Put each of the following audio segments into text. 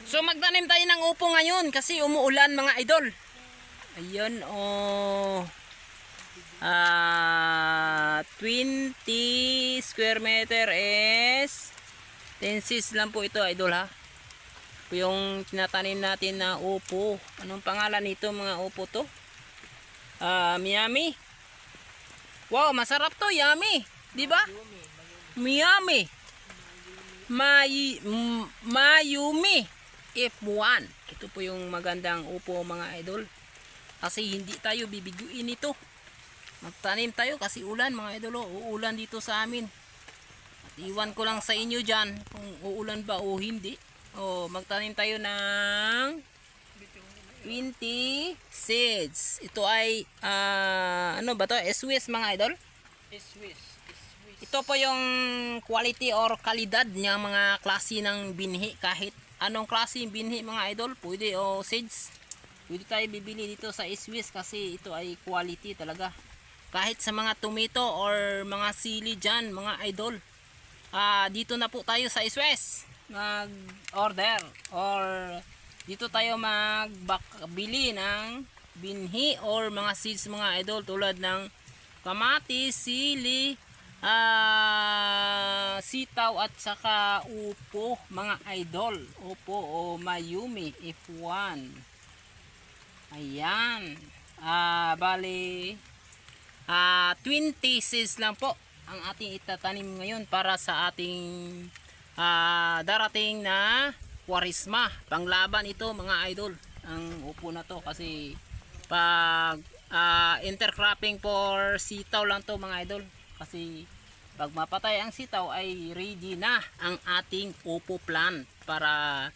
So magtanim tayo ng upo ngayon kasi umuulan mga idol. Ayun oh. 20 square meter is 10 sis lang po ito idol ha. Ito yung tinatanim natin na upo. Anong pangalan nito mga upo to? Miami. Wow, masarap to, yummy. Di ba? Miami. Mayumi F1. Ito po yung magandang upo mga idol. Kasi hindi tayo bibiguin ito. Magtanim tayo kasi ulan mga idol. Uulan dito sa amin. At iwan ko lang sa inyo dyan kung uulan ba o hindi. Magtanim tayo ng 20 seeds. Ito ay ano ba to? Swiss mga idol. Swiss. Ito po yung quality or kalidad ng mga klase ng binhi. Kahit anong klase ng binhi mga idol, pwede o seeds. Pwede tayo bibili dito sa Swiss kasi ito ay quality talaga. Kahit sa mga tomato or mga sili dyan mga idol. Dito na po tayo sa Swiss mag-order or dito tayo magbili ng binhi or mga seeds mga idol tulad ng kamatis, sili, sitaw at saka upo mga idol. Upo o Mayumi F1. Ayan. Bali 20 seeds lang po ang ating itatanim ngayon para sa ating darating na Kwaresma. Panglaban ito mga idol. Ang upo na to kasi pag intercropping for sitaw lang to mga idol. Kasi pag mapatay ang sitaw ay ready na ang ating upo plant para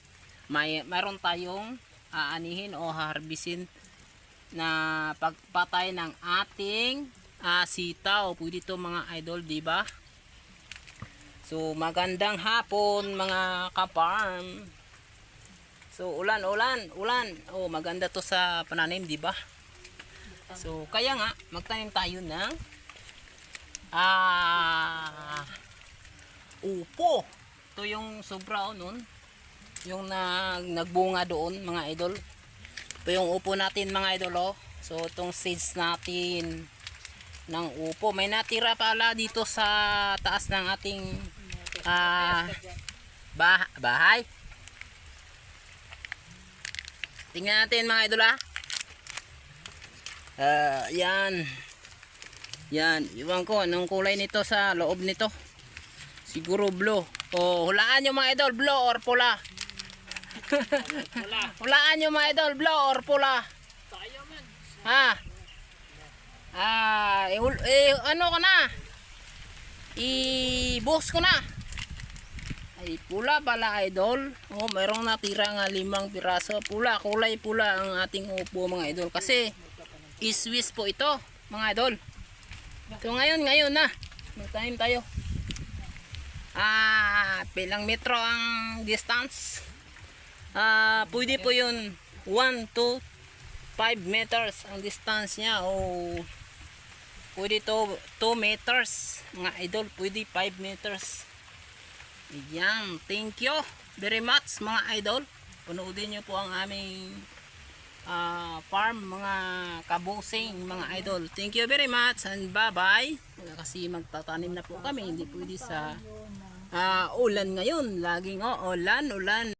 mayroon tayong aanihin o harbisin na pagpatay ng ating sitaw. Pwede ito mga idol, di ba? So magandang hapon mga ka-farm. So ulan. Maganda to sa pananim, di ba? So kaya nga magtanim tayo ng upo. Ito yung sobra nun. Yung nagbunga doon mga idol. Ito yung upo natin mga idol oh. So itong seeds natin ng upo. May natira pala dito sa taas ng ating bahay. Tingnan natin mga idol yan. Iwan ko anong kulay nito sa loob nito. Siguro blue. Hulaan nyo mga idol, blue or pula. Hulaan nyo mga idol, blue or pula. Ano ko na? I-box ko na. Ay pula pala idol. Mayroong natira nga 5 piraso. Pula, kulay pula ang ating upo mga idol. Kasi Swiss po ito mga idol. So ngayon na magtanim tayo. Pilang metro ang distance. Pwede po yun 1 to 5 meters ang distance nya o pwede to 2 meters mga idol, pwede 5 meters. Ayan, thank you very much mga idol. Panoodin nyo po ang aming farm mga kabusing mga idol. Thank you very much and bye bye. Kasi magtatanim na po kami, hindi pwede sa ulan ngayon, laging ulan.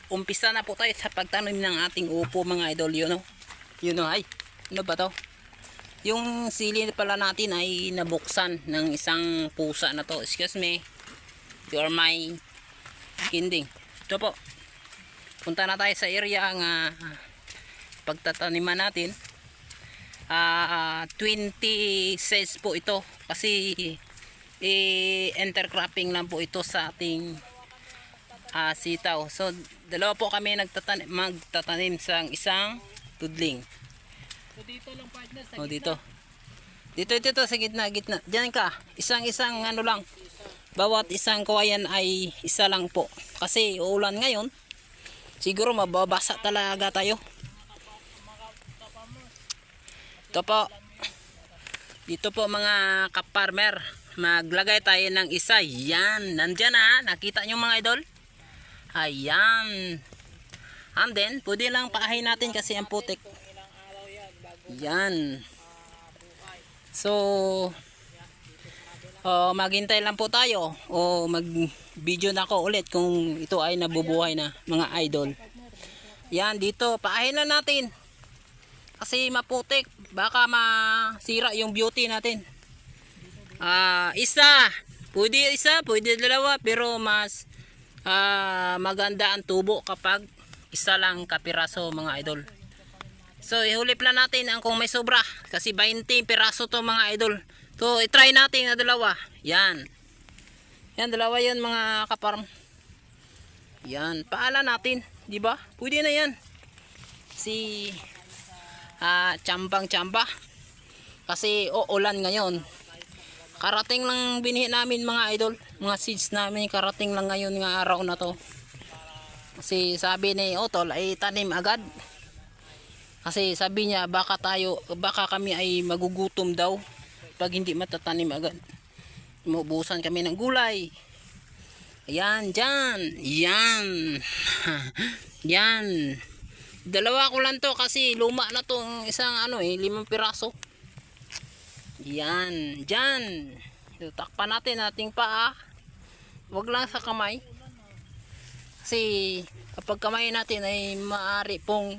Umpisa na po tayo sa pagtanim ng ating upo mga idol. Ay ano ba to? Yung sili pala natin ay nabuksan ng isang pusa na to. Excuse me, you are my kinding. Ito po, punta na tayo sa area nga pagtataniman natin. 20 seeds po ito kasi intercropping lang po ito sa ating sitaw. So dalawa po kami magtatanim sa isang tudling. So dito lang partner sa Dito sa gitna. Diyan ka. Isang ano lang. Bawat isang kawayan ay isa lang po. Kasi uulan ngayon. Siguro mababasa talaga tayo. Ito po. Dito po mga kaparmer. Maglagay tayo ng isa. Yan. Nandyan nakita nyo mga idol. Ayan. And then, pwede lang paahin natin kasi ang putik. Kung ilang araw yan bago Yan. buhay. So, maghintay lang po tayo o mag-video na ako ulit kung ito ay nabubuhay na, mga idol. Yan, dito, paahin na natin. Kasi maputik, baka masira yung beauty natin. Isa, pwede dalawa, pero mas maganda ang tubo kapag isa lang kapiraso, mga idol. So ihulip lang natin ang kung may sobra kasi 20 piraso to, mga idol. So i-try natin na dalawa. Yan. Yan, dalawa 'yon, mga kaparm. Yan, paala natin, 'di ba? Pwede na 'yan. Si tsambang-tsamba. Kasi uulan ngayon. Karating lang binhi namin, mga idol. Mga seeds namin karating lang ngayon nga araw na to. Kasi sabi ni Otol ay tanim agad. Kasi sabi niya baka kami ay magugutom daw pag hindi matatanim agad. Maubusan kami ng gulay. Ayan, dyan. Yan. Yan. Dalawa ko lang to kasi luma na to. Isang 5 piraso. Yan. Dyan. Takpan natin ating paa. Wag lang sa kamay. Kasi kapag kamay natin ay maaari pong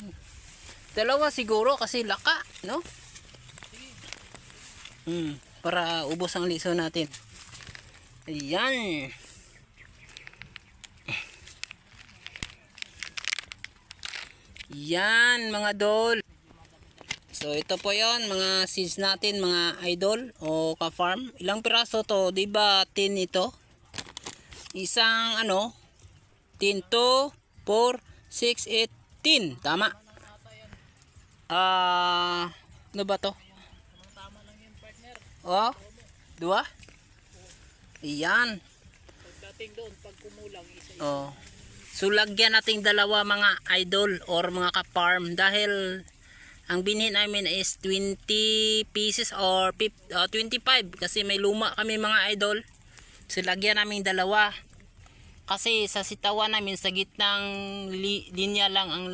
dalawa siguro kasi laka, no? Para ubos ang liso natin. Ayan. Yan, mga idol. So ito po 'yon, mga seeds natin, mga idol o ka-farm. Ilang piraso to? 'Di ba 10 ito? Isang 10 to 4 6 8 10. Tama. Ano ba to? Tama lang yun, partner. Oh, 2. Ayan. Pagdating doon, pag kumulang, isa-isa. Oh. So lagyan nating dalawa, mga idol or mga ka-farm, dahil ang binhi namin is 20 pieces or 25 kasi may luma kami, mga idol. So lagyan namin dalawa. Kasi sa sitawan namin sa gitnang linya lang ang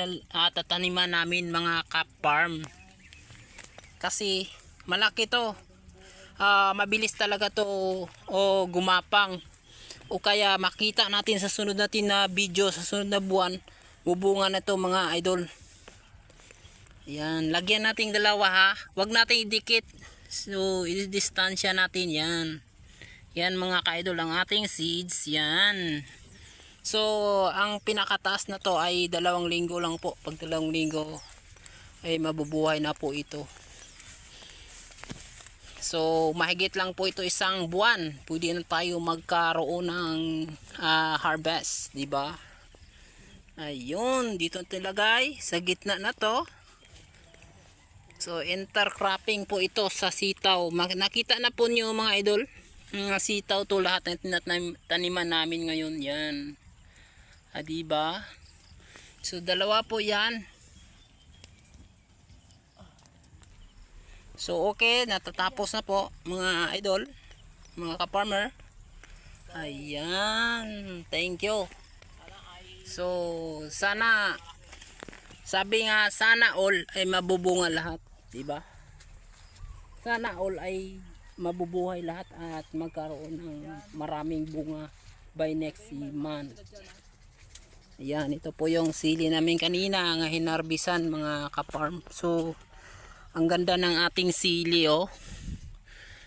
tataniman namin, mga ka-farm. Kasi malaki to. Mabilis talaga to o gumapang. O kaya makita natin sa sunod natin na video, sa sunod na buwan, bubunga na to, mga idol. Yan, lagyan natin dalawa, ha. Huwag natin idikit. So i-distansya natin yan. Yan, mga ka-idol, ang ating seeds. Yan. So ang pinakataas na to ay 2 linggo lang po. Pag 2 linggo ay mabubuhay na po ito. So mahigit lang po ito 1 buwan, pwede na tayo magkaroon ng harvest, di ba? Ayun, dito nilagay sa gitna na to. So intercropping po ito sa sitaw. Nakita na po niyo, mga idol, mga sitaw to, lahat ng taniman namin ngayon. Yan. Di ba? So dalawa po 'yan. So okay, natatapos na po, mga idol, mga ka-farmer. Ayan, thank you. So sana, sabi nga, sana all ay mabubunga lahat, di ba? Sana all ay mabubuhay lahat at magkaroon ng maraming bunga by next month. Ayan, ito po yung sili namin kanina nga hinarbisan, mga ka-farm. So ang ganda ng ating sili, oh.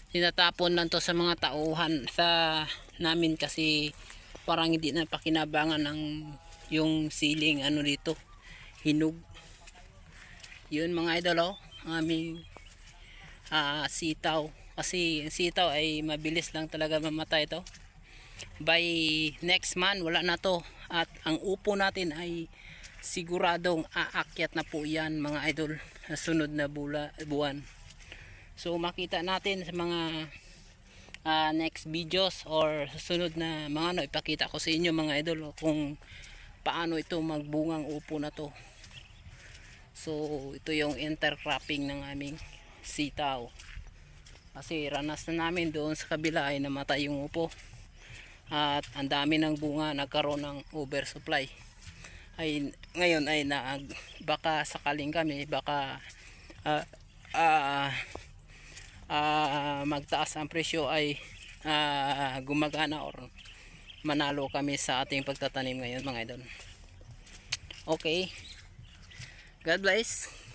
Tinatapon lang to sa mga tauhan sa namin kasi parang hindi na pakinabangan ng yung siling dito, hinog. Yun, mga idol, oh, ang aming sitaw. Kasi sitaw ay mabilis lang talaga mamatay to. By next month wala na to. At ang upo natin ay siguradong aakyat na po yan, mga idol, sa sunod na buwan. So makita natin sa mga next videos or sunod na mga ipakita ko sa inyo, mga idol, kung paano ito magbungang upo na to. So ito yung intercropping ng aming sitaw. Kasi ranas na namin doon sa kabila ay namatay yung upo. at ang dami ng bunga, nagkaroon ng oversupply. Ay ngayon ay baka sakaling kami baka ah, ah, magtaas ang presyo ay gumagana or manalo kami sa ating pagtatanim ngayon mga idol. Okay, God bless.